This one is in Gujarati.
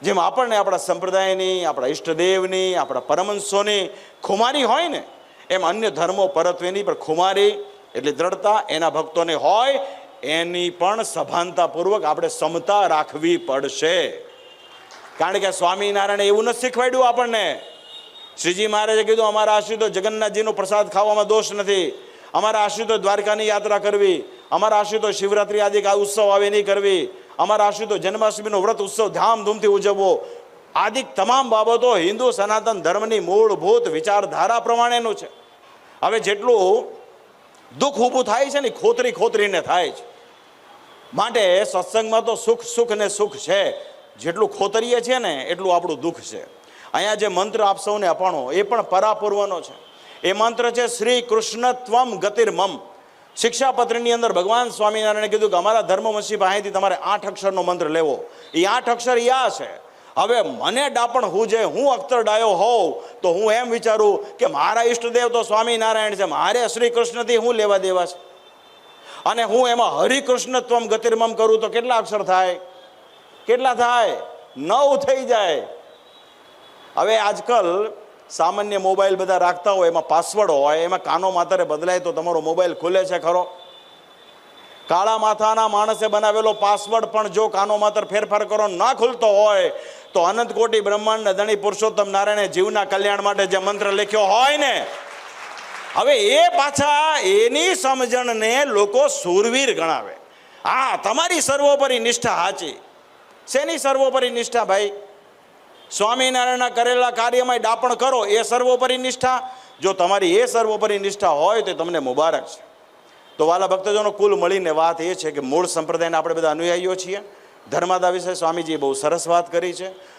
જેમ આપણને આપણા સંપ્રદાયની, આપણા ઈષ્ટદેવની, આપણા પરમહંસોની ખુમારી હોય ને, એમ અન્ય ધર્મો પરત્વેની પણ ખુમારી એટલે દ્રઢતા એના ભક્તોને હોય, એની પણ સભાનતાપૂર્વક આપણે સમતા રાખવી પડશે. કારણ કે સ્વામિનારાયણે એવું નથી શીખવાડ્યું આપણને. શ્રીજી મહારાજે કીધું અમારા આશ્રિતો જગન્નાથજીનો પ્રસાદ ખાવામાં દોષ નથી, અમારા આશ્રિતો દ્વારકાની યાત્રા કરવી, અમારા આશ્રિતો શિવરાત્રિ આદિ ઉત્સવ આવે નહીં કરવી, અમારા આશ્રિતો જન્માષ્ટમીનો વ્રત ઉત્સવ ધામધૂમથી ઉજવવો, આદિક તમામ બાબતો હિન્દુ સનાતન ધર્મની મૂળભૂત વિચારધારા પ્રમાણેનું છે. હવે જેટલું દુઃખ ઊભું થાય છે ને ખોતરીને થાય છે. માટે સત્સંગમાં તો સુખ ને સુખ છે, જેટલું ખોતરીએ છીએ ને એટલું આપણું દુઃખ છે. અહીંયા જે મંત્ર આપ સૌને અપાણો એ પણ પરાપૂર્વનો છે. એ મંત્ર છે શ્રી કૃષ્ણ ત્વમ ગતિર્મમ. શિક્ષાપત્રની અંદર ભગવાન સ્વામિનારાયણે કીધું કે અમારા ધર્મવંશી પાસેથી તમારે 8 અક્ષરનો મંત્ર લેવો. એ 8 અક્ષર યા છે. હવે મને ડાપણ હું જે હું અખ્તર ડાયો હોઉં તો હું એમ વિચારું કે મારા ઈષ્ટદેવ તો સ્વામિનારાયણ છે, મારે શ્રી કૃષ્ણથી હું લેવા દેવા છે. અને હું એમાં હરિકૃષ્ણ ત્વમ ગતિર્મમ કરું તો કેટલા અક્ષર થાય? કેટલા થાય? 9 થઈ જાય. હવે આજકાલ સામાન્ય મોબાઈલ બધા રાખતા હોય, એમાં પાસવર્ડ હોય, એમાં કાનો માતરે બદલાય તો તમારો મોબાઈલ ખુલે છે ખરો? કાળા માથાના માણસે બનાવેલો પાસવર્ડ પણ જો કાનો માતર ફેરફાર કરો ના ખુલતો હોય તો અનંત કોટી બ્રહ્માંડ ધણી પુરુષોત્તમ નારાયણે જીવના કલ્યાણ માટે જે મંત્ર લખ્યો હોય ને, હવે એ પાછા એની સમજણને લોકો સુરવીર ગણાવે. હા, તમારી સર્વોપરી નિષ્ઠા સાચી. શેની સર્વોપરી નિષ્ઠા ભાઈ? સ્વામિનારાયણના કરેલા કાર્યમાં ડાપણ કરો એ સર્વોપરી નિષ્ઠા. જો તમારી એ સર્વોપરી નિષ્ઠા હોય તો તમને મુબારક છે. તો વાલા ભક્તજનો, કુલ મળીને વાત એ છે કે મૂળ સંપ્રદાયના આપણે બધા અનુયાયીઓ છીએ. ધર્માદા વિશે સ્વામીજીએ બહુ સરસ વાત કરી છે.